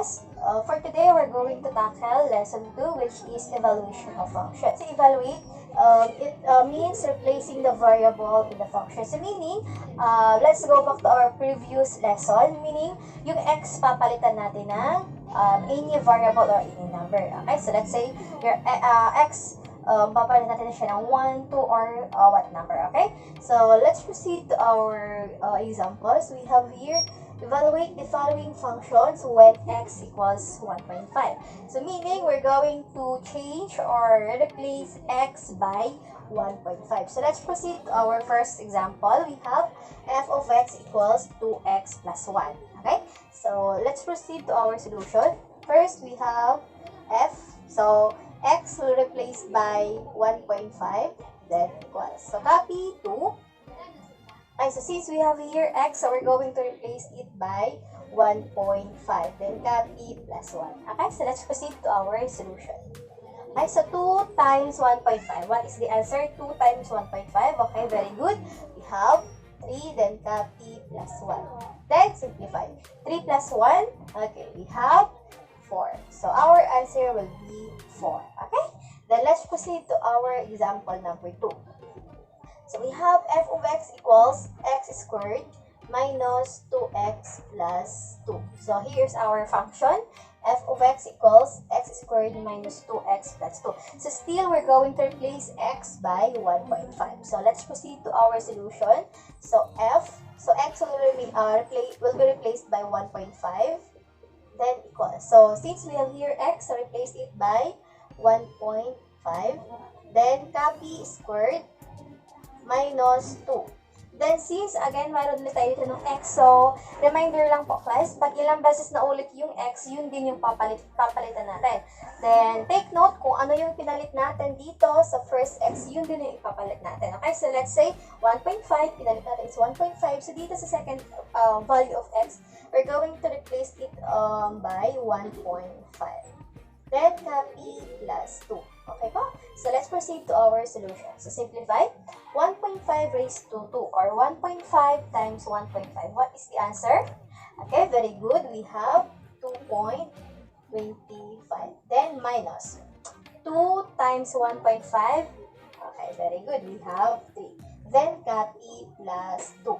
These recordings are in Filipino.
class. For today, we're going to tackle lesson 2, which is evaluation of functions. To evaluate, it means replacing the variable in the function. So meaning, let's go back to our previous lesson, meaning yung x papalitan natin ng any variable or any number. Okay, so let's say your x, papalitan natin siya ng 1, 2, or what number. Okay, so let's proceed to our examples. We have here, evaluate the following functions when x equals 1.5. So meaning we're going to change or replace x by 1.5. So let's proceed to our first example. We have f of x equals 2x plus 1. Okay, so let's proceed to our solution. First, we have f. So x will replace by 1.5, then equals. So copy 2. Okay, so since we have here x, so we're going to replace it by 1.5. Then copy plus 1. Okay, so let's proceed to our solution. Okay, so 2 times 1.5. What is the answer? 2 times 1.5. Okay, very good. We have 3, then copy plus 1. Then simplify. 3 plus 1. Okay, we have 4. So our answer will be 4. Okay, then let's proceed to our example number 2. So we have f of x equals x squared minus 2x plus 2. So here's our function. F of x equals x squared minus 2x plus 2. So still we're going to replace x by 1.5. So let's proceed to our solution. So x will be replaced by 1.5. Then equals. So since we have here x, so replace it by 1.5. Then copy squared minus 2. Then since again mayroon ulit tayo dito ng x, so reminder lang po class, pag ilang beses na ulit yung x, yun din yung papalitan natin. Then take note kung ano yung pinalit natin dito sa first x, yun din yung ipapalit natin. Okay, so let's say 1.5, pinalit natin is 1.5. So dito sa second value of x, we're going to replace it by 1.5. Then copy plus 2. Okay po? So let's proceed to our solution. So simplify. 1.5 raised to 2 or 1.5 times 1.5. What is the answer? Okay, very good. We have 2.25. Then minus 2 times 1.5. Okay, very good. We have 3. Then copy plus 2.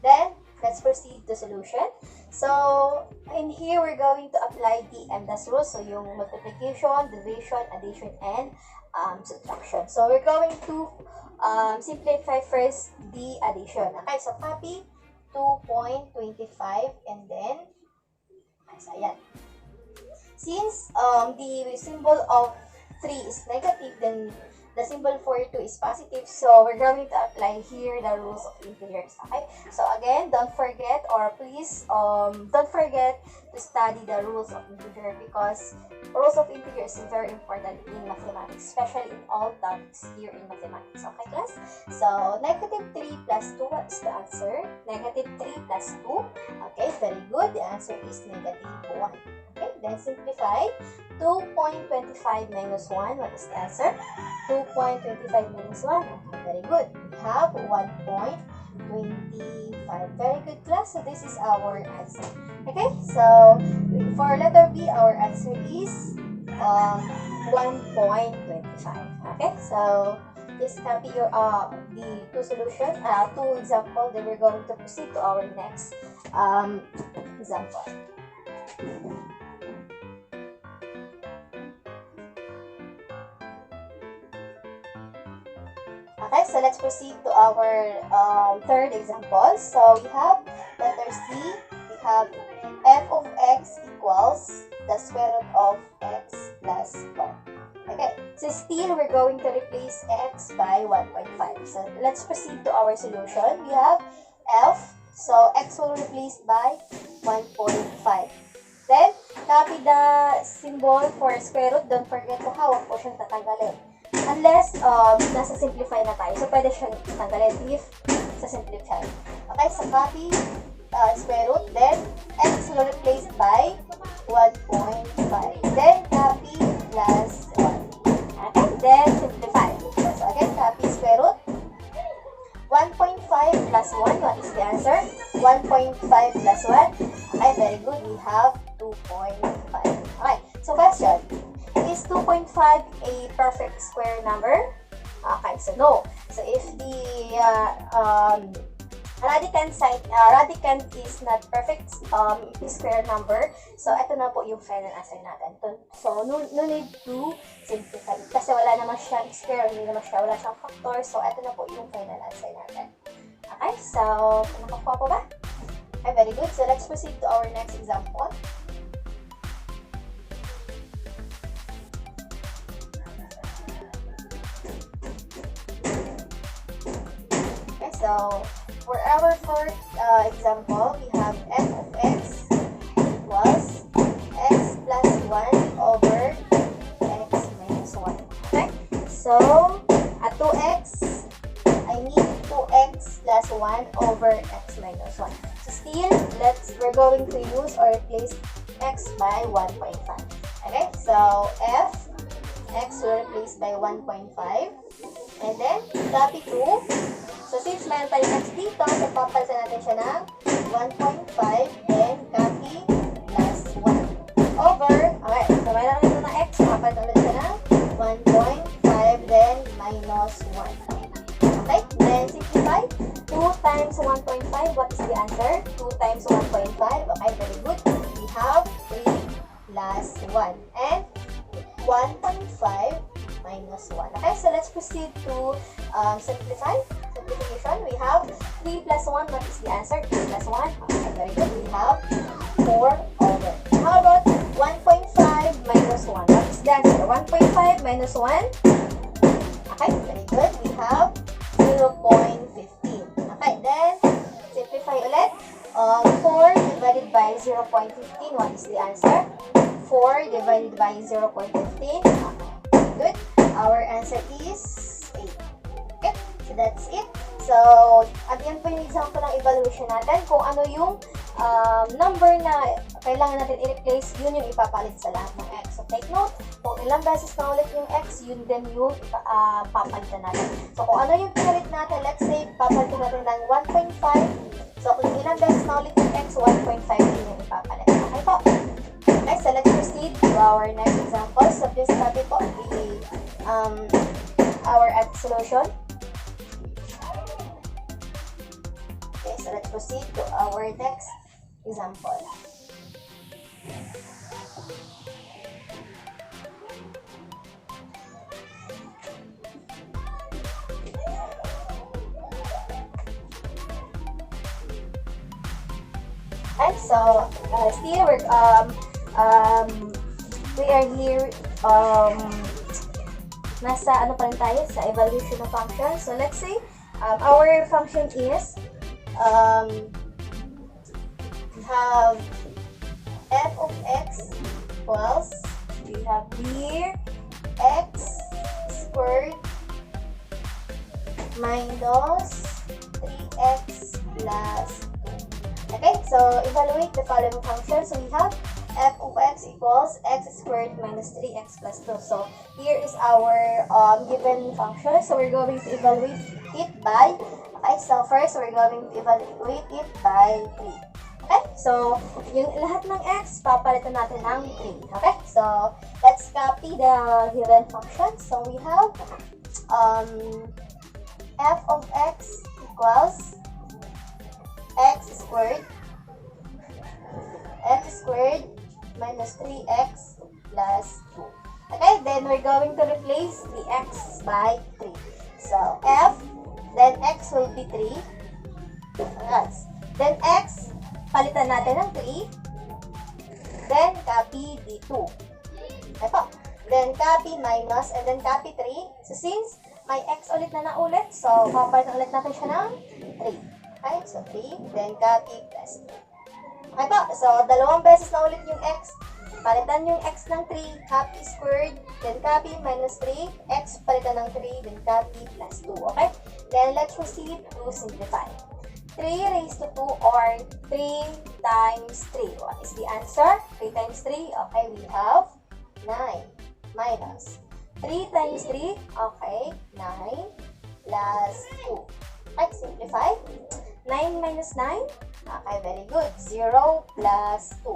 Then let's proceed to solution. So, in here, we're going to apply the MDAS rule. So, yung multiplication, division, addition, and subtraction. So, we're going to simplify first the addition. Okay, so copy 2.25 and then, so, ayan. Since the symbol of 3 is negative, then the symbol for 2 is positive, so we're going to apply here the rules of integers. Okay, so again, don't forget, or please don't forget to study the rules of integer, because rules of integer is very important in mathematics, especially in all topics here in mathematics. Okay class, so negative 3 plus 2, what is the answer? Negative 3 plus 2. Okay, very good. The answer is negative 1. Okay, then simplify. 2.25 minus 1, what is the answer? 2.25 minus 1. Okay, very good. We have 1.25. Very good class. So this is our answer. Okay, so for letter B, our answer is 1.25. Okay, so just copy your the two example. Then we're going to proceed to our next example. Okay, so let's proceed to our third example. So we have letter C. We have f of x equals the square root of x plus 1. Okay, so still we're going to replace x by 1.5. So let's proceed to our solution. We have f. So x will replace by 1.5. Then copy the symbol for square root. Don't forget to hawak po siyang tatanggalin. Unless nasa simplify na tayo. So, pwede siyang tanggalin if sa simplify. Okay, so copy square root. Then, x will replace by 1.5. Then, copy plus 1. Okay, then simplify. So, again, copy square root. 1.5 plus 1. What is the answer? 1.5 plus 1. Okay, very good. We have 2.5. Okay, so question. Is 2.5 a perfect square number? Okay, so no. So if the radicand is not perfect square number, so ito na po yung final answer natin. So no need to simplify kasi wala naman siyang square, wala siyang factor, so ito na po yung final answer natin. Okay, so nakakuha po ba? Okay, very good. So let's proceed to our next example. So, for our fourth example, we have f of x equals x plus 1 over x minus 1. Okay? So, at 2x, I need 2x plus 1 over x minus 1. So, still, we're going to use or replace x by 1.5. Okay? So, x will replace by 1.5. And then, copy 2. So, since mayroon tayong x dito, so papalitan natin siya ng 1.5, then copy plus 1 over, okay, so mayroon natin ito ng x, papalitan ulit siya ng 1.5, then minus 1. Okay, then simplify. 2 times 1.5, what is the answer? 2 times 1.5, okay, very good. We have 3 plus 1, and 1.5 minus 1. Okay, so let's proceed to simplify. Simplification, we have 3 plus 1, what is the answer? 3 plus 1, okay, very good. We have 4 over. How about 1.5 minus 1? What is the answer? 1.5 minus 1? Okay, very good. We have 0.15. Okay, then simplify ulit. 4 divided by 0.15, what is the answer? 4 divided by 0.15. Okay, good. Our answer is 8. Okay, so that's it. So, at yan po yung example ng evaluation natin. Kung ano yung number na kailangan natin i-replace, yun yung ipapalit sa lahat ng x. So, take note, kung ilang beses na ulit yung x, yun din yung papalitan natin. So, kung ano yung pinalit natin, let's say, papalitan natin ng 1.5. So, kung ilang beses na ulit yung x, 1.5 din yung ipapalit. Okay po. Okay, so let's proceed to our next example. So, please copy po our solution. Okay, so let's proceed to our next example. And so, still we are here, nasa ano pa rin tayo sa evaluation of function. So, let's say, our function is, we have f of x equals, we have here x squared minus 3x plus 2. Okay, so evaluate the following function. So we have f of x equals x squared minus 3x plus 2. So here is our given function. So we're going to evaluate it by, okay, so first we're going to evaluate it by 3. Okay, so yung lahat ng x, papalitan natin ng 3. Okay, so let's copy the given function. So we have f of x equals x squared minus 3x plus 2. Okay, then we're going to replace the x by 3. So f, then x will be 3. Yes. Then x, palitan natin ng 3. Then copy the 2. Okay po. Then copy minus and then copy 3. So since may x ulit na naulit, so papalitan ulit natin siya ng 3. Okay, so 3, then copy plus 2. Okay po, so dalawang beses na ulit yung x. Palitan yung x ng 3, copy squared, then copy minus 3, x palitan ng 3, then copy plus 2. Okay? Then let's proceed to simplify. 3 raised to 2 or 3 times 3. What is the answer? 3 times 3, okay, we have 9 minus 3 times 3, okay, 9 plus 2. Okay, simplify. 9 minus 9, okay, very good. 0 plus 2.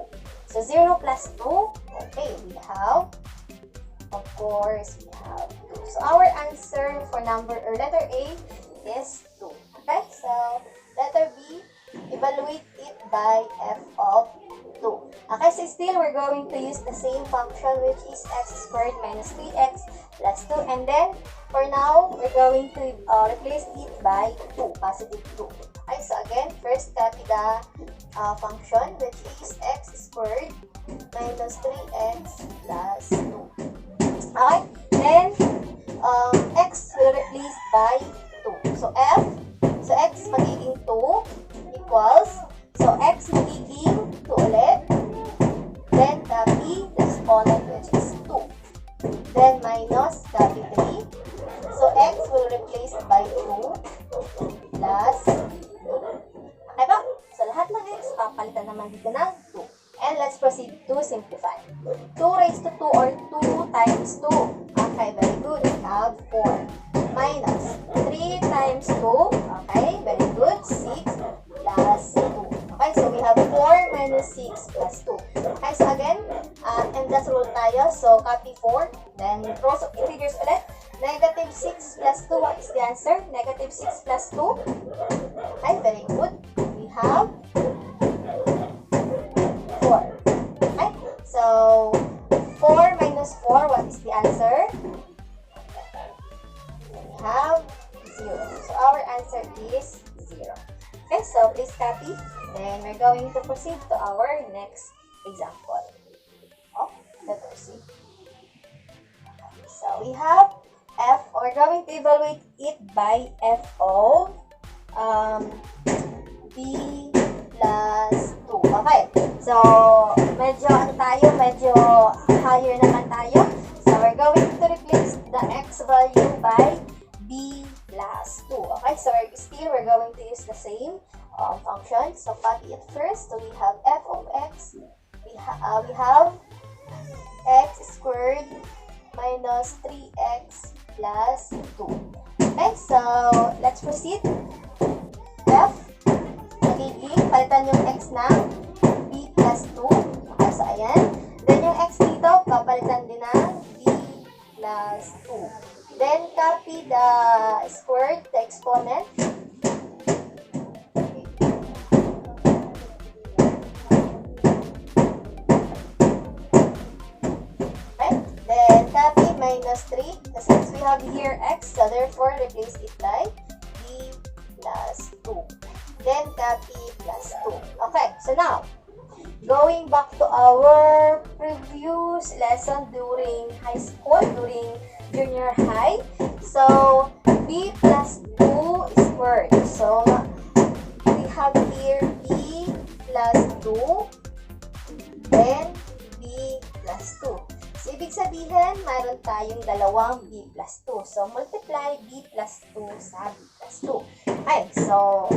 So 0 plus 2, okay, we have, of course, we have 2. So our answer for number or letter A is 2. Okay, so letter B, evaluate it by f of 2. Okay, so still we're going to use the same function, which is x squared minus 3x plus 2. And then for now, we're going to replace it by 2, positive 2. Okay, so again, first copy the function, which is x squared minus 3x plus 2. Okay, then x will replace by 2. So x magiging 2 equals, so x magiging 2 ulit. Then copy the exponent, which is 2. Then minus copy 3. So x will replace by 2 plus 2. Okay ba? So lahat ng x, papalitan naman dito ng 2. And let's proceed to simplify. 2 raised to 2 or 2 times 2. Okay, very good. We have 4. Minus 3 times 2. Okay, very good. 6 plus 2. Okay, so we have 4 minus 6 plus 2. Okay, so again, and that's rule tayo. So copy 4. Then rows of integers ulit. Negative 6 plus 2. What is the answer? Negative 6 plus 2. Okay, very good. We have 4. Okay, so 4 minus 4. What is the answer? We have 0. So our answer is 0. Okay, so please copy. Then we're going to proceed to our next example. Oh, letter C. Okay, so we have f, or we're going to evaluate it by f of b plus 2. Okay, so medyo medyo higher naman tayo. So we're going to replace the x value by b plus 2. Okay, so we're going to use the same function. So copy it first. So we have f of x. We have x squared minus 3x plus 2. Okay, so let's proceed. F, magiging, palitan yung x na b plus 2. Okay, so ayan. Then yung x dito, papalitan din ng b plus 2. Then copy the squared, the exponent. Minus 3, since we have here x, so therefore replace it by b plus 2. Then copy plus 2. Okay, so now, going back to our previous lesson during high school, during junior high. So, b plus 2 squared. So, we have here b plus 2, then b plus 2. So, ibig sabihin, mayroon tayong dalawang b plus 2. So, multiply b plus 2 sa b plus 2. Okay, so,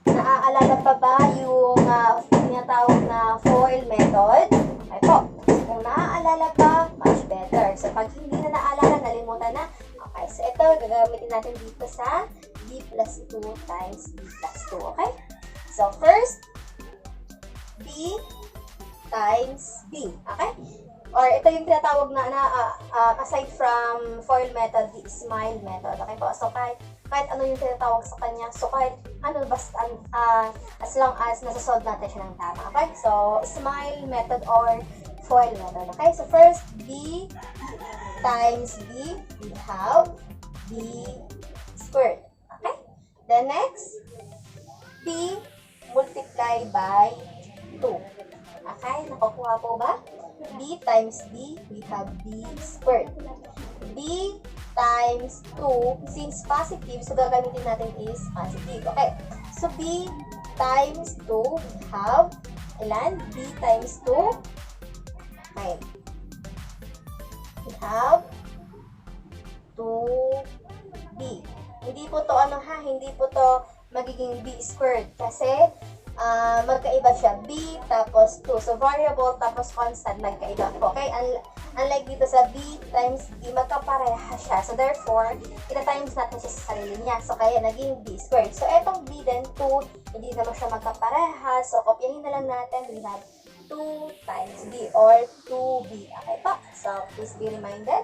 naaalala pa ba yung tinatawag na FOIL method? Okay po. So, kung naaalala pa, much better. So, pag hindi na naalala, nalimutan na. Okay, so ito, gagamitin natin dito sa b plus 2 times b plus 2. Okay? So, first, b times b. Okay? Or ito yung tinatawag na aside from FOIL method, the SMILE method. Okay po? So, kahit ano yung tinatawag sa kanya. So, kahit ano, basta, as long as nasasolve natin siya ng tama. Okay? So, SMILE method or FOIL method. Okay? So, first, b times b, we have b squared. Okay? Then, next, b multiply by 2. Okay? Nakukuha po ba? b times b, we have b squared. b times 2, since positive, so gagamitin natin is positive. Okay, so b times 2, we have, ilan? b times 2, okay, we have 2b. Hindi po to hindi po to magiging b squared kasi magkaiba siya. B tapos 2. So, variable tapos constant, magkaiba po. Okay? Unlike dito sa B times D, magkapareha siya. So, therefore, ita-times natin siya sa sarili niya. So, kaya naging B squared. So, etong B then 2, hindi naman siya magkapareha. So, kopyahin na lang natin. We have 2 times b or 2b. Okay po? So, please be reminded.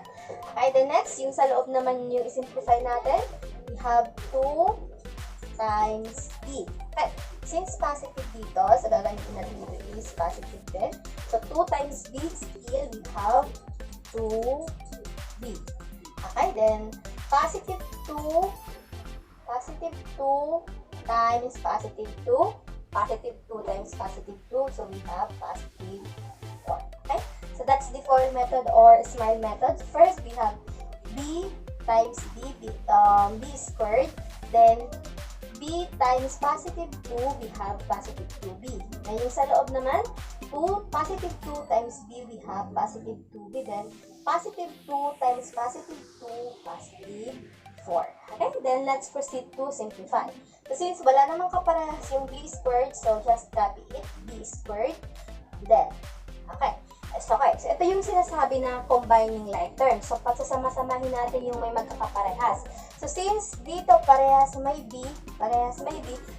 Okay, the next, yung sa loob naman yung isimplify natin, we have 2 times b. Okay, since positive dito, so gagamitin natin dito is positive din. So, 2 times b, still we have 2b. Okay, then positive 2 times positive 2, positive 2 times positive 2, so we have positive 4. Okay, so that's the FOIL method or SMILE method. First, we have b times b squared, then b times positive 2, we have positive 2b. Ngayon sa loob naman, positive 2 times b, we have positive 2b, then positive 2 times positive 2, positive 4. Okay, then let's proceed to simplify. So since wala namang kaparehas yung b squared, so just copy it, b squared, then, okay. So ito yung sinasabi na combining like terms. So pagsasama-samahin natin yung may magkakaparehas. So since dito parehas may b,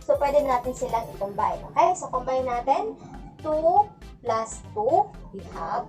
so pwede natin silang i-combine. Okay, so combine natin, 2 plus 2, we have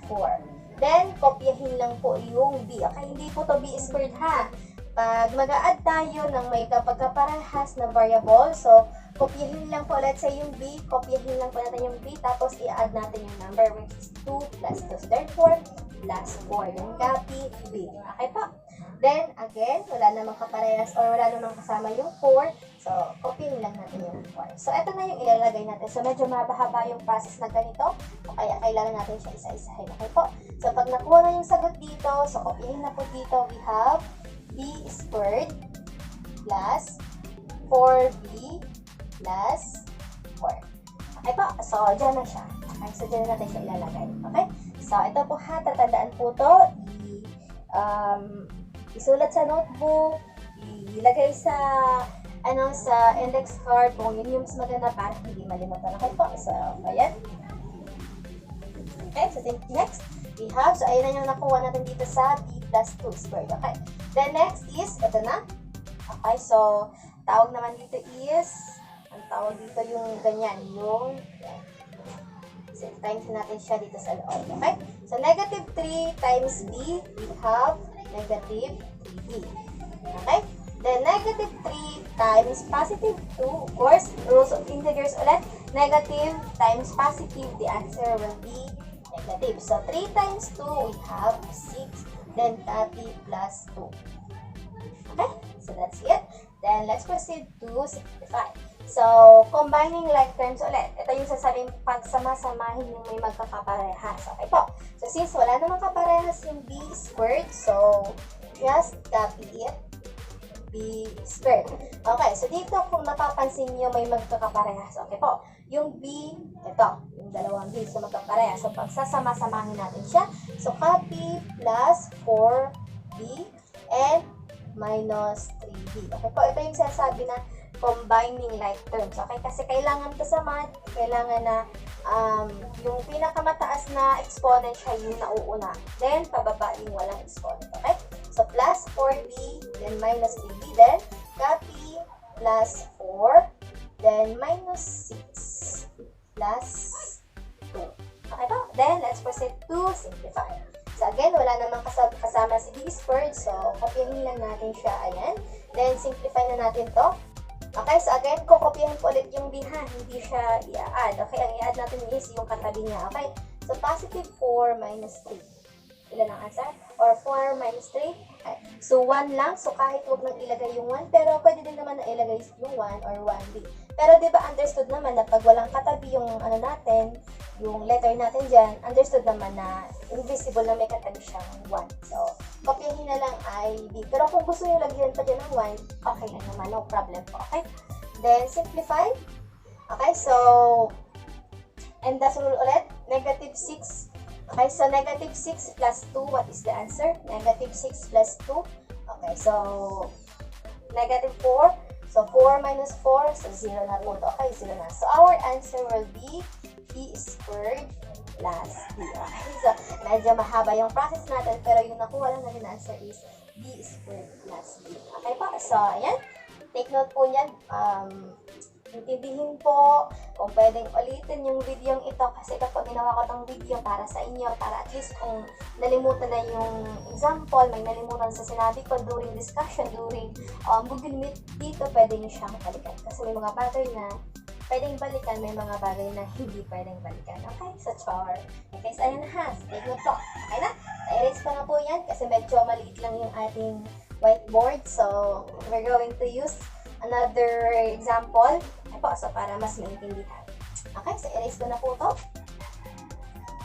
4. Then, kopyahin lang po yung b. Okay, hindi po to b squared ha. Pag mag-a-add tayo ng may kapagkaparehas na variable, so kopyahin lang po, let's say yung b, kopyahin lang po natin yung b, tapos i-add natin yung number, which is 2 plus 2. So therefore, plus 4. Yung copy b. Okay po? Then, again, wala namang kaparehas or wala namang kasama yung 4, so kopyahin lang natin yung 4. So, ito na yung ilalagay natin. So, medyo mahaba yung process na ganito, kaya kailangan natin siya isa-isahin. Okay po? So, pag nakuha na yung sagot dito, so kopyahin na po dito, we have b squared plus 4b plus 4. Okay po? So, dyan na siya. Okay, so dyan natin siya ilalagay. Okay? So, ito po ha, tatandaan po to. Isulat sa notebook, ilagay sa sa index card kung yun yung mas maganda para hindi malimutan. Okay po? So, ayan. Okay, so next, we have, so ayan na yung nakuha natin dito sa b plus 2 squared. Okay. Then next is, ito na. Okay, so, tawag naman dito is, ang tawag dito yung ganyan, yung, so, times natin siya dito sa loob. Okay? So, negative 3 times b, we have negative 3b. Okay? Then, negative 3 times positive 2, of course, rules of integers ulit, negative times positive, the answer will be negative. So, 3 times 2, we have 6, then copy plus 2. Okay? So, that's it. Then, let's proceed to simplify. So, combining like terms ulit. Ito yung sasabing pagsama-samahin yung may magkakaparehas. Okay po. So, since wala namang kaparehas yung b squared, so, just copy it, b squared. Okay, so dito kung napapansin nyo may magkakaparehas. Okay po. Yung b, ito, yung dalawang b, so magkaparehas. So, pagsasama-samahin natin siya. So, copy plus 4b and minus 3b. Okay po, ito yung sinasabi na combining like terms. Okay, kasi kailangan to sa math, kailangan na yung pinakamataas na exponent siya yung nauuna. Then, pababa yung walang exponent. Okay? So, plus 4b, then minus 3b, then copy plus 4, then minus 6 plus 2. Okay po? Then, let's proceed to simplify. So, again, wala namang kasama si b squared. So, kopyahin lang natin siya. Ayan. Then, simplify na natin to. Okay, so again, kukopyahin po ulit yung b ha. Hindi siya i-add. Okay, ang i-add natin is yung katabi niya. Okay, so positive 4 minus 3. Ilan ang answer? Or 4 minus 3? Okay. So, 1 lang. So, kahit huwag nang ilagay yung 1, pero pwede din naman na ilagay yung 1 or 1b. Pero, di ba, understood naman na pag walang katabi yung ano natin, yung letter natin dyan, understood naman na invisible na may katabi siyang 1. So, kopyahin na lang ay b. Pero kung gusto nyo lagyan pa dyan ng 1, okay lang naman. No problem po. Okay? Then, simplify. Okay, so, and that's rule ulit. Negative 6. Okay, so negative 6 plus 2, what is the answer? Negative 6 plus 2. Okay, so negative 4. So 4 minus 4, so 0 na po. Okay, 0 na. So our answer will be b squared plus b. Okay, so medyo mahaba yung process natin, pero yung nakuha lang natin na answer is b squared plus b. Okay po, so ayan. Take note po niyan. intindihin po, kung pwedeng ulitin yung video ito kasi ito po ginawa ko tong video para sa inyo, para at least kung nalimutan na yung example, may nalimutan sa sinabi ko during discussion, during Google Meet, dito pwede nyo siyang balikan. Kasi may mga bagay na pwedeng balikan, may mga bagay na hindi pwedeng balikan. Okay? So, char. Okay, so ayan na ha. Take note po. Okay na? Na-erase pa na po yan kasi medyo maliit lang yung ating whiteboard. So, we're going to use another example. Ay po, so para mas maintindihan. Okay, so erase ko na po to.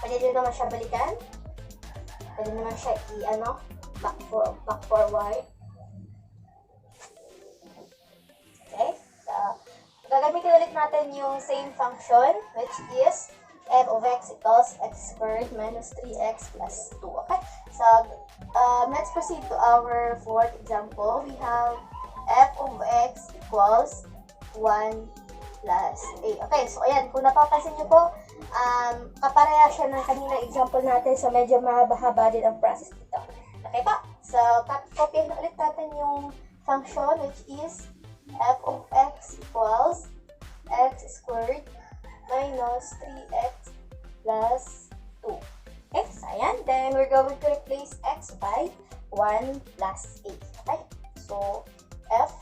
Pwede nyo naman siya balikan. Pwede naman siya back forward. Okay, so gagamitin ulit natin yung same function, which is f of x equals x squared minus 3x plus 2. Okay, so let's proceed to our fourth example. We have f of x equals 1 plus a. Okay, so ayan, kung napapansin nyo po, kapareha siya ng kanina example natin, so medyo mahaba-haba din ang process dito. Okay po, so copy na ulit natin yung function, which is f of x equals x squared minus 3x plus 2. Okay, so ayan, then we're going to replace x by 1 plus a. Okay, so f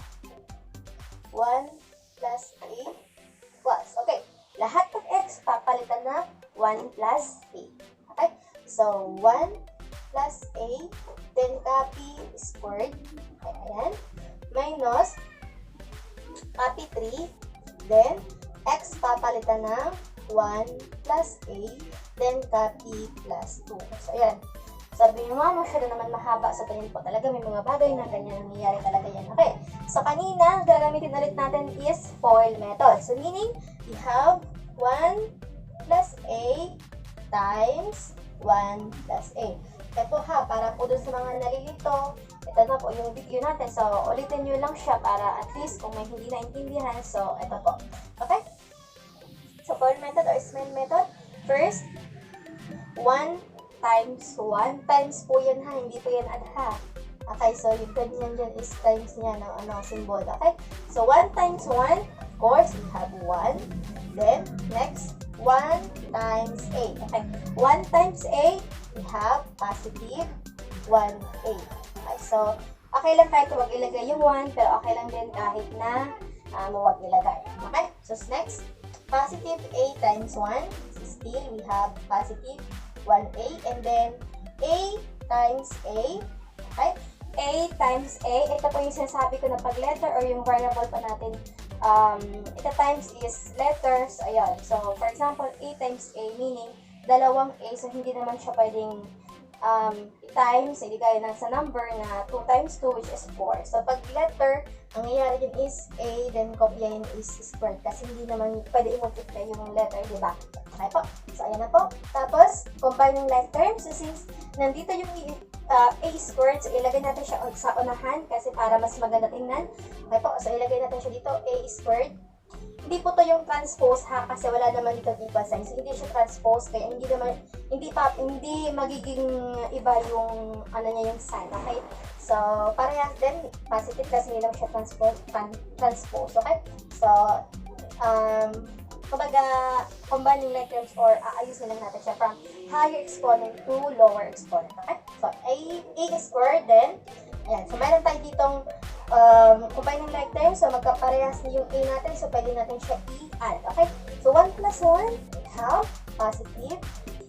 1 plus a equals, okay, lahat ng x papalitan na 1 plus a. Okay, so 1 plus a, then copy squared, okay, ayan, minus copy 3, then x papalitan na 1 plus a, then copy plus 2. So, ayan. Sabi nyo, masyado naman mahaba. So, ganyan po talaga. May mga bagay na ganyan nangyayari talaga yan. Okay. So, kanina, gagamitin ulit natin is FOIL method. So, meaning, we have 1 plus a times 1 plus a. Kaya po ha, para po dun sa mga nalilito, ito na po yung video natin. So, ulitin nyo lang siya para at least kung may hindi naintindihan. So, ito po. Okay? So, FOIL method or smell method. First, 1 times 1. Times po yan ha, hindi po yan add ha. Okay, so yung ganyan dyan is times niya ng symbol. Okay? So, 1 times 1, of course, we have 1. Then, next, 1 times a. Okay, 1 times a, we have positive 1a. Okay, so, okay lang kahit huwag ilagay yung 1, pero okay lang din kahit na huwag ilagay. Okay? So, next, positive a times 1, still we have positive 1a, and then a times a, okay? A times a, ito po yung sinasabi ko na pag letter or yung variable pa natin, ito times is letters, ayan. So, for example, a times a, meaning dalawang a, so hindi naman siya pwedeng times, hindi kaya lang sa number na 2 times 2, which is 4. So, pag letter, ang nangyayari din is A, then kopyahin is squared. Kasi hindi naman pwede i-multiply yung letter, di ba? Okay po. So, ayan na po. Tapos, combining like terms. So, since nandito yung A squared, so ilagay natin siya sa unahan kasi para mas maganda tingnan. Okay po. So, ilagay natin siya dito, A squared. Hindi po to yung transpose ha, kasi wala naman dito equal sign. So, hindi siya transpose, kaya hindi magiging iba yung niya yung sign. Okay? So, parehas din positive kasi hindi naman siya transpose. Okay? So, kumbaga, combining like terms or aayusin lang natin siya from higher exponent to lower exponent. Okay? So, A squared then, ayan. So, meron tayo ditong combining like terms. So, magkaparehas na yung A natin. So, pwede natin siya i-add. Okay? So, 1 plus 1, we have positive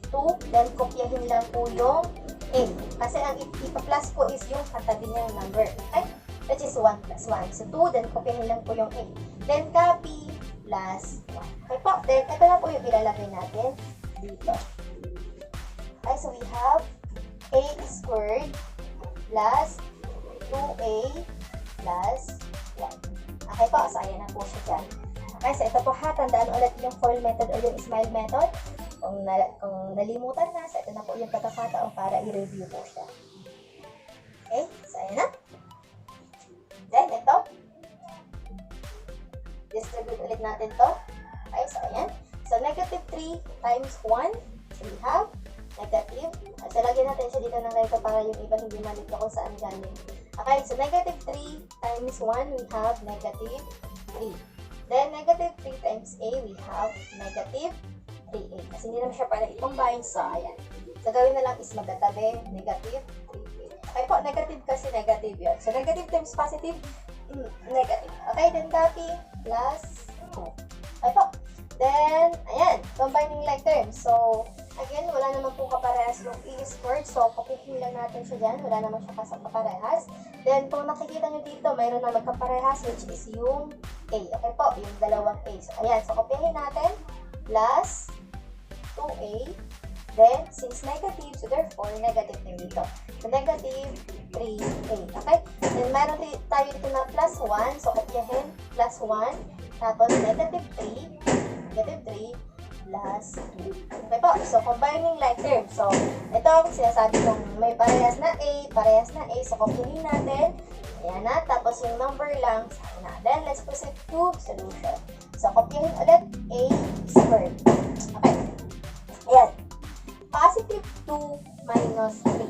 2. Then, kopyahin lang po yung A. Kasi ang ipa-plus po is yung katabi niyang number. Okay? That is 1 plus 1. So, 2. Then, kopyahin lang po yung A. Then, copy plus 1. Okay po. Then, ito na po yung ilalagay natin dito. Okay? So, we have A squared plus 2A plus 1. Okay po, so ayan na po siya dyan. Okay, so ito po ha, tandaan ulit yung FOIL method or yung smile method. Kung nalimutan na, so ito na po yung pagkakataon para i-review po siya. Okay, so ayan na. Then, ito. Distribute ulit natin to. Okay, so ayan. So, negative 3 times 1. So, we have negative. So, lagyan natin siya dito ng ganito para yung iba hindi malito kung saan galing. Okay, so negative 3 times 1, we have negative 3. Then, negative 3 times a, we have negative 3a. Kasi hindi naman siya pala i-combine, so ayan. So, gawin na lang is magkatabi, negative 3a. Okay po, negative kasi negative yun. So, negative times positive, negative. Okay, then copy, plus 2. Okay po. Then, ayan, combining like terms. So, again, wala naman po kaparehas yung a squared. So, copy lang natin siya dyan. Wala naman siya kaparehas. Then, kung nakikita nyo dito, mayroon na magkaparehas, which is yung a. Okay po, yung dalawang a. So, ayan. So, copyahin natin. Plus 2a. Then, since negative, so therefore, negative din dito. So, negative 3a. Okay? Then, meron tayo dito na plus 1. So, copyahin. Plus 1. Tapos, negative 3. Negative 3 plus 2. Okay po. So, combining like terms. So, ito ang sinasabi kong may parehas na A, parehas na A. So, copyahin natin. Ayan na. Tapos, yung number lang sa na. Then, let's proceed to solution. So, copyahin ulit A squared. Okay. Ayan. Positive 2 minus 3.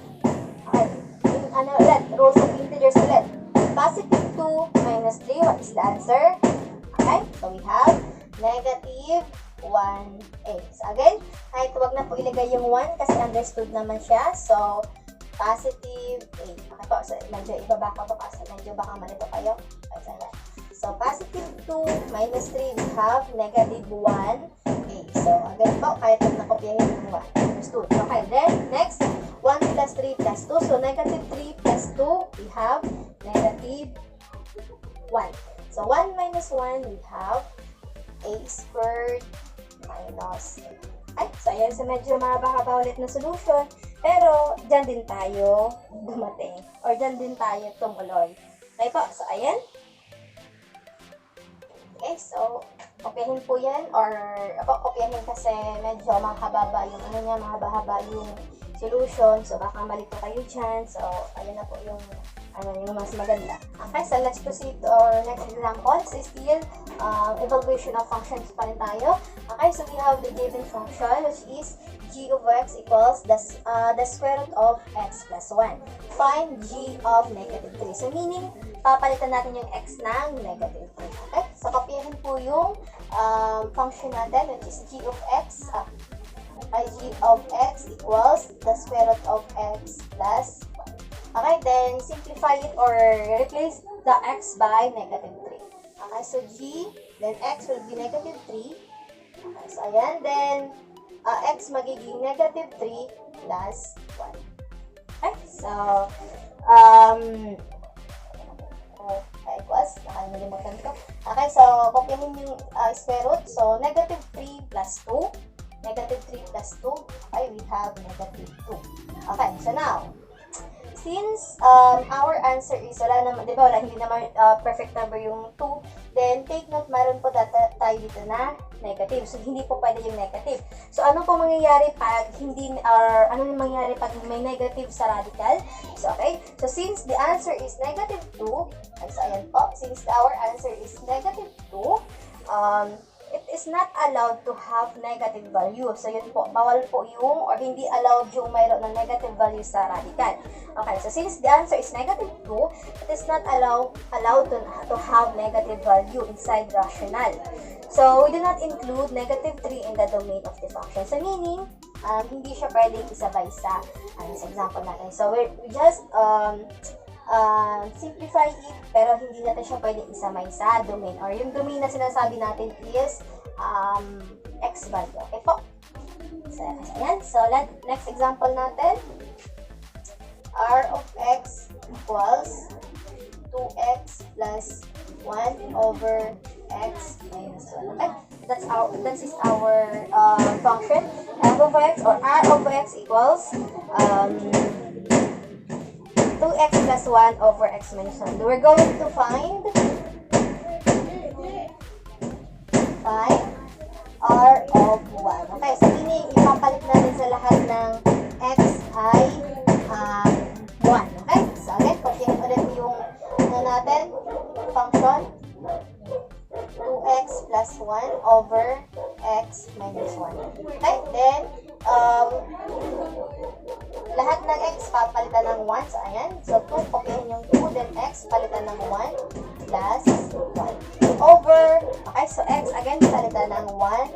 Okay. Yung ano ulit? Rules of integers ulit. Positive 2 minus 3. What is the answer? Okay. So, we have negative 1a. So, again, kahit huwag na po ilagay yung 1 kasi understood naman siya. So, positive a. Okay po. So, medyo ibaba ko ito kasi medyo baka malito kayo. Okay, so, positive 2 minus 3, we have negative 1a. So, again po, kahit huwag na kopyahin yung 1. Understood. Okay, then, next, 1 plus 3 plus 2. So, negative 3 plus 2, we have negative 1. So, 1 minus 1, we have a squared minus ay, so ayan, so medyo mahaba-haba ulit na solution, pero dyan din tayo dumating, or dyan din tayo tumuloy. Okay po, so ayan. Okay, so kopyahin po yan, or kopyahin kasi medyo mahaba-haba yung ano niya, mahaba-haba yung solution, so baka malito kayo dyan. So, ayan na po yung yung mas maganda. Okay, so let's proceed to our next example. So, still, evaluation of functions pa rin tayo. Okay, so we have the given function, which is g of x equals the square root of x plus 1. Find g of negative 3. So, meaning, papalitan natin yung x ng negative 3. Okay, so kopyahin po yung function natin, which is g of x, g of x equals the square root of x plus 1. Okay, then simplify it or replace the x by negative 3. Okay, so g, then x will be negative 3. Okay, so ayan, then x magiging negative 3 plus 1. Okay, so, equals, nakalimutan ko. Okay, so, kopyahin yung square root. So, negative 3 plus 2. Negative 3 plus 2. Okay, we have negative 2. Okay, so now, since our answer is wala naman, di ba, hindi naman perfect number yung 2, then take note, meron po tayo dito na negative. So, hindi po pwede yung negative. So, ano po mangyayari pag hindi, ano mangyayari pag may negative sa radical? So, okay. So, since the answer is negative 2, so, ayan po, since our answer is negative 2, it is not allowed to have negative value. So, yun po, bawal po yung, or hindi allowed yung mayroon ng negative value sa radical. Okay, so since the answer is negative 2, it is not allowed to have negative value inside rational. So, we do not include negative 3 in the domain of the function. So, meaning, hindi siya pwedeng isabay sa example natin. So, we just simplify it, pero hindi natin siya pwedeng isamay sa domain, or yung domain na sinasabi natin is x value. Okay po? So, ayan. So, next example natin, r of x equals 2x plus 1 over x minus 1. Okay? That is our function. F of x or r of x equals 2x plus 1 over x minus 1. We're going to find r of 1. Okay, so meaning ipapalit natin sa lahat ng x ay 1. Okay, so again, kopyahin ulit yung natin, function 2x plus 1 over x minus 1. Okay, then lahat ng x papalitan ng 1. So, ayan. So, 2, kopyahin yung 2. Then, x palitan ng 1 plus 1. over, okay, so x, again, salita ng 1,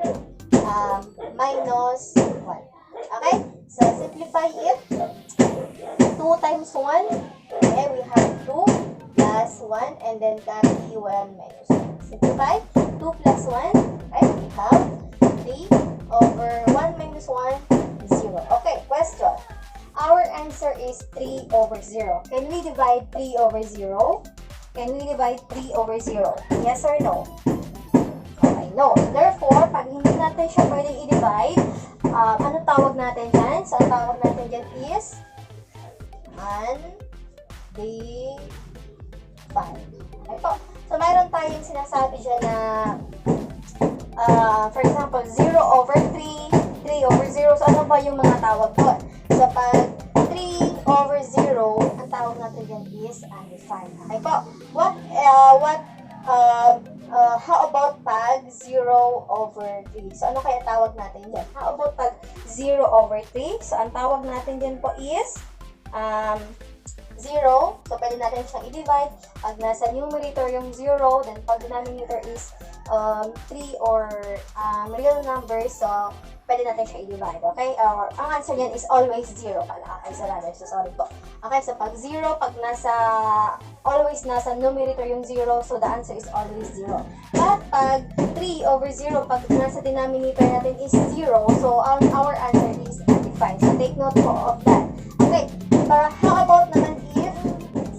minus 1. Okay, so simplify it. 2 times 1, okay, we have 2 plus 1, and then copy 1 minus 1. Simplify, 2 plus 1, okay, we have 3 over 1 minus 1, 0. Okay, question. Our answer is 3 over 0. Can we divide 3 over 0? Can we divide 3 over 0? Yes or no? Okay, no. Therefore, pag hindi natin siya pwedeng i-divide, ano tawag natin dyan? So, ang tawag natin dyan is undivided. Okay po. So, mayroon tayong sinasabi dyan na, for example, 0 over 3, 3 over 0. So, ano ba yung mga tawag doon? So, pag 3 over 0, ang tawag natin dyan is undefined. Okay po. How about pag 0 over 3? So, ano kaya tawag natin dyan? How about pag 0 over 3? So, ang tawag natin dyan po is 0. So, pwede natin siyang i-divide. Pag nasa numerator yung 0, then pag denominator is 3 or real numbers, so, pwede natin siya i-divide. Okay? Ang answer niyan is always 0 pala. Okay, so rather, so sorry po. Okay, so pag 0, pag always nasa numerator yung 0, so the answer is always 0. But pag 3 over 0, pag nasa denominator natin is 0, so our answer is undefined. So take note po of that. Okay, how about naman if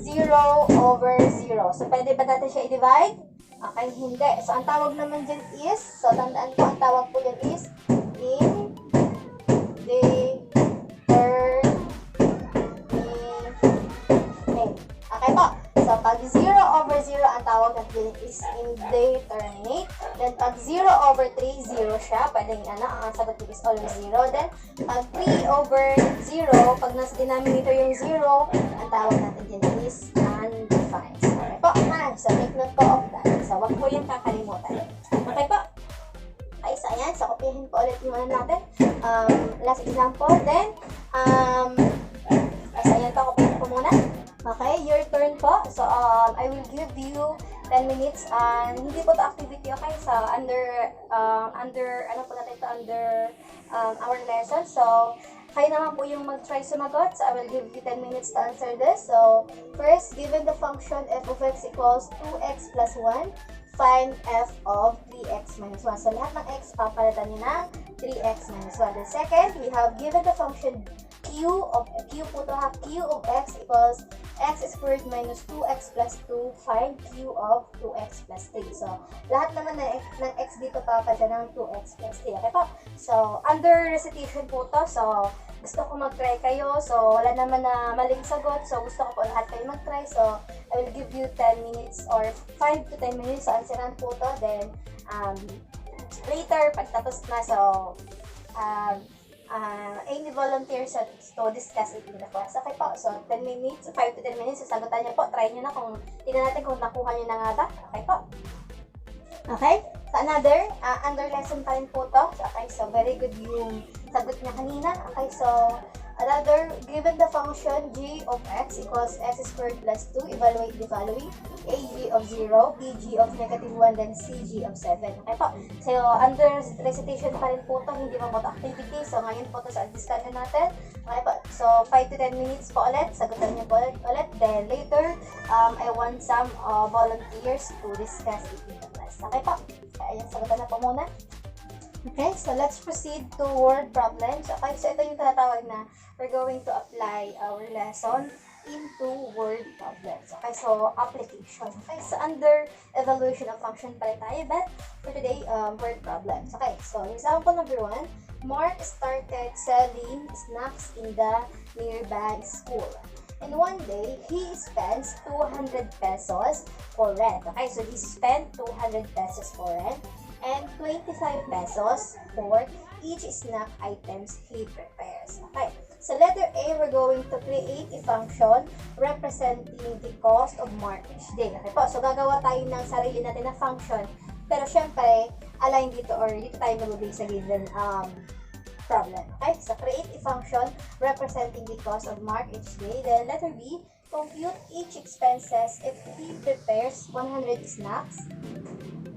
0 over 0? So pwede ba natin siya i-divide? Okay, hindi. So ang tawag naman dyan is, so tandaan po, ang tawag po dyan is indeterminate. Okay po. So, pag 0 over 0, ang tawag natin is indeterminate. Then, pag 0 over 3, 0 siya. Pwedeng, ang sagot nito is always 0. Then, pag 3 over 0, pag nasa denominator yung 0, ang tawag natin din is undefined. Okay po. So, take note po of that. So, wag po yung kakalimutan. Okay po. Okay, so ayan. So, kopihin po ulit yung natin. Last example. Then, so ayan po, kopihin po muna. Okay, your turn po. So, I will give you 10 minutes. Hindi po to activity, okay? So, under our lesson. So, kayo naman po yung mag-try sumagot. So, I will give you 10 minutes to answer this. So, first, given the function f of x equals 2x plus 1, find f of 3x minus 1. So, lahat ng x, papalitan nyo ng 3x minus 1. Then, second, we have given the function q of x equals x squared minus 2x plus 2, find q of 2x plus 3. So, lahat naman ng x dito papalitan ng 2x plus 3. Okay po? So, under recitation po to. So, gusto ko mag-try kayo. So, wala naman na maling sagot. So, gusto ko po lahat kayo mag-try. So, I will give you 10 minutes or 5 to 10 minutes sa answeran po to. Then, later, pagtapos na, so, any volunteers to discuss it in the class. Okay po, so 10 minutes, 5 to 10 minutes, sasagutan niyo po. Try niyo na kung, tingnan natin kung nakuha niyo na nga ba. Okay po. Okay? So another, under lesson pa rin po to. So, okay, so very good yung sagot niya kanina. Okay, so another, given the function g of x equals x squared plus 2, evaluate the following: ag of 0, bg of negative 1, then cg of 7. Okay po. So, under recitation pa rin po ito, hindi pa po ito activity. So, ngayon po ito sa discussion natin. Okay po. So, 5 to 10 minutes po ulit. Sagutan niyo po ulit. Then, later, I want some volunteers to discuss it in the class. Okay po. Ayan, sagutan na po muna. Okay, so let's proceed to word problems. Okay, so ito yung tinatawag na we're going to apply our lesson into word problems. Okay, so application. Okay, so under evaluation of function pa rin tayo, but for today, word problems. Okay, so example number 1, Mark started selling snacks in the nearby school. And one day, he spends 200 pesos for rent. Okay, so he spent 200 pesos for rent and 25 pesos for each snack items he prepares. Okay, so letter A, we're going to create a function representing the cost of Mark each day. Okay po, so gagawa tayo ng sarili natin na function, pero syempre, align dito or dito tayo mag-base sa given problem. Okay, so create a function representing the cost of Mark each day. Then letter B, compute each expenses if he prepares 100 snacks,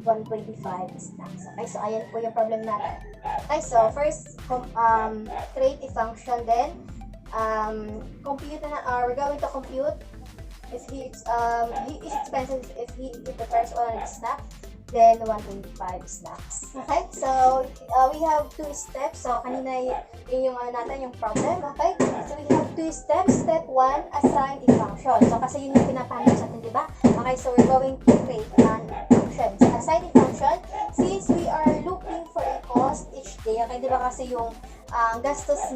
125 snacks. Okay, so ayan po yung problem natin. Okay, so first, create a function, then compute na, we're going to compute if each expenses if he prepares 100 snacks, then 125 snacks. Okay, so we have two steps. So kanina yung natin yung problem. Okay, so we have two steps. Step 1, assign a function. So kasi yun yung pinapahanap sa atin, di ba? Okay, so we're going to create an function. So assign a function, since we are looking for a cost each day. Okay, di ba kasi yung gastos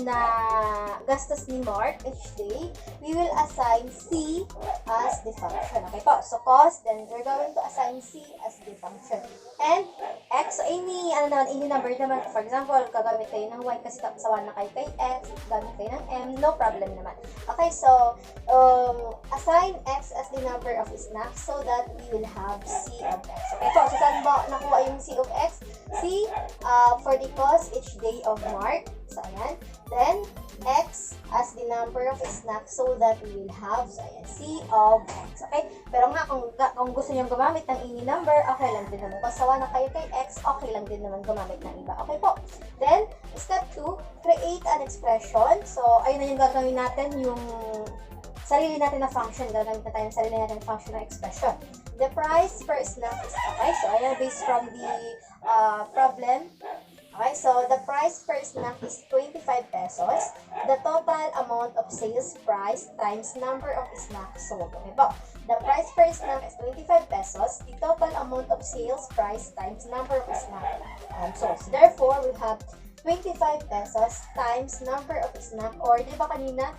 ni Mark each day, we will assign C as the function. Okay po, so cost, then we're going to assign C as the function. And X, so any number naman, for example, gagamit kayo ng Y kasi sawa na kayo kay X, gagamit kayo ng M, no problem naman. Okay, so assign X as the number of snacks so that we will have C of X. Okay po, so saan ba nakuha yung C of X? C for the cost each day of Mark. So, ayan. Then, X as the number of snacks so that we will have, so ayan, C of X. Okay? Pero nga, kung gusto nyo gumamit ng any number, okay lang din naman. Kung sawa na kayo kay X, okay lang din naman gumamit ng iba. Okay po. Then, step 2, create an expression. So, ayun na yung gagawin natin, yung sarili natin na function. Gagamit na tayo ng sarili natin na function na expression. The price per snack is, okay? So, ayan, based from the problem. Okay, so the price per snack is 25 pesos. The total amount of sales price times number of snacks sold. Okay po. The price per snack is 25 pesos. The total amount of sales price times number of snacks sold. So therefore, we have 25 pesos times number of snack, or di ba kanina,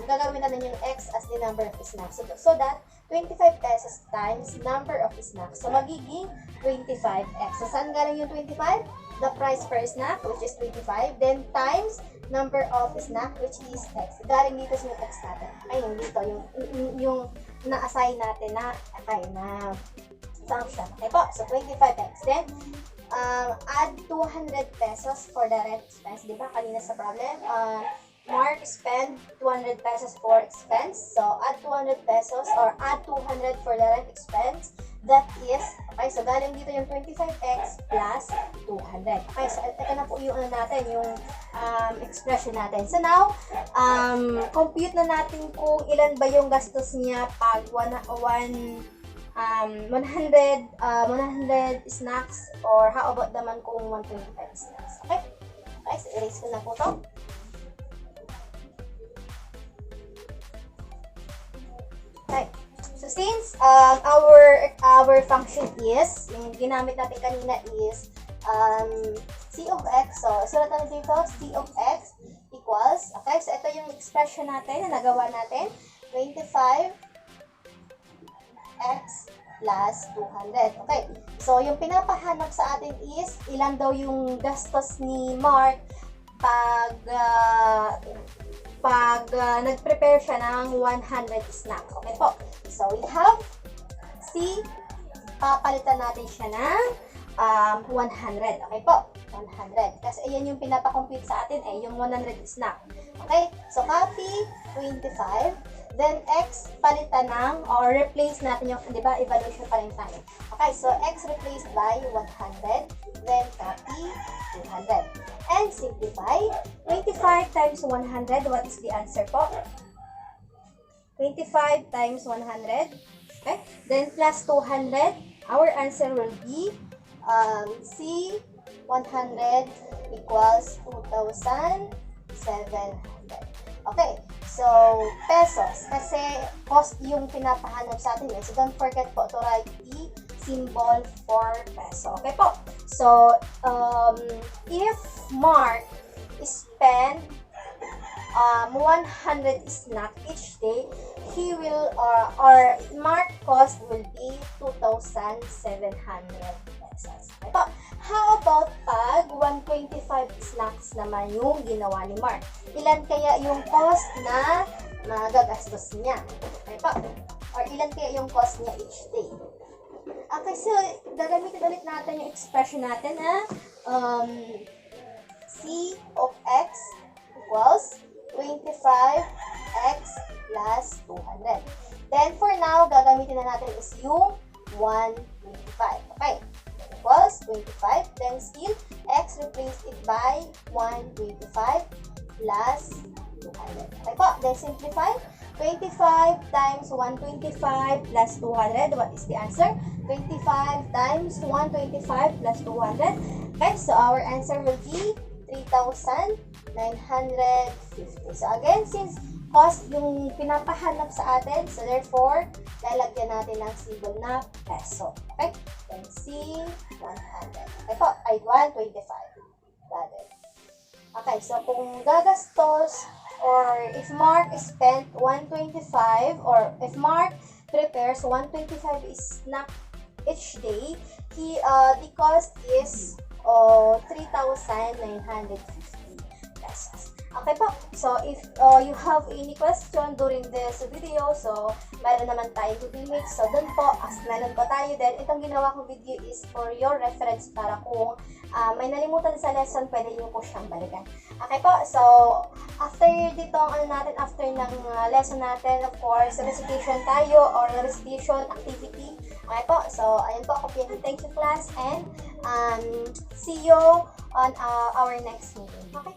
gagawin natin yung X as the number of snacks. So that, 25 pesos times number of snacks. So magiging 25X. So saan galing yung 25? The price per snack, which is 25, then times number of snack, which is X. Galing dito sa X natin. Ayun, dito, yung na-assign natin na, function. Okay po, so 25X. Then, add 200 pesos for the rent expense. Diba, kanina sa problem, Mark spend 200 pesos for expense. So, add 200 pesos or add 200 for the rent expense. That is, okay, so galing dito yung 25x plus 200. Okay, so ito na po yung natin, yung expression natin. So now, compute na natin kung ilan ba yung gastos niya pag 100 snacks, or how about naman kung 125 snacks. Okay? Okay, so erase ko na po to. Okay. So since our function is, yung ginamit natin kanina is C of X. So sulat natin dito, C of X equals, okay, so ito yung expression natin na nagawa natin, 25x plus 200. Okay, so yung pinapahanap sa atin is, ilan daw yung gastos ni Mark pag nag-prepare siya ng 100 snack. Okay po. So, we have C, papalitan natin siya ng 100. Okay po. 100. Kasi ayan yung pinapakompute sa atin, yung 100 snack. Okay? So, copy 25. Then, X, palitan ng, or replace natin yung, di ba, evaluation pa rin tayo. Okay, so X replaced by 100. Then, copy 200. And simplify. 25 times 100, what is the answer po? 25 times 100. Okay, then plus 200, our answer will be C, 100 equals 2,700. Okay, so pesos, kasi cost yung pinapahanap sa atin. So don't forget po to write the symbol for peso. Okay po, so if Mark spend 100 snack each day, he will, or Mark cost will be 2,700 pesos. Okay po. How about pag 125 snacks naman yung ginawa ni Mark? Ilan kaya yung cost na magagastos niya? Okay po. Or ilan kaya yung cost niya each day? Okay, so gagamitin ulit natin yung expression natin na C of X equals 25 x plus 200. Then, for now, gagamitin na natin is yung 125. Okay? Equals 25. Then, still, x replace it by 125 plus 200. Okay po? Then, simplify. 25 times 125 plus 200. What is the answer? 25 times 125 plus 200. Okay, so our answer will be 3,950. So again, since cost yung pinapahanap sa atin, so therefore, lalagyan natin ng symbol na peso. Okay? Then C, 100. Okay po, ay 125. Rather. Okay, so kung gagastos or if Mark spent 125 or if Mark prepares 125 snack each day, the cost is 3,950 pesos. Okay po. So, if you have any question during this video, so, meron naman tayo Google Meet. So, dun po, as meron po tayo din, itong ginawa kong video is for your reference para kung may nalimutan sa lesson, pwede nyo po siyang balikan. Okay po. So, after ditong, after ng lesson natin, of course, recitation tayo or recitation activity. Okay po. So, ayun po. Okay. Thank you, class. And, see you on our next meeting. Okay?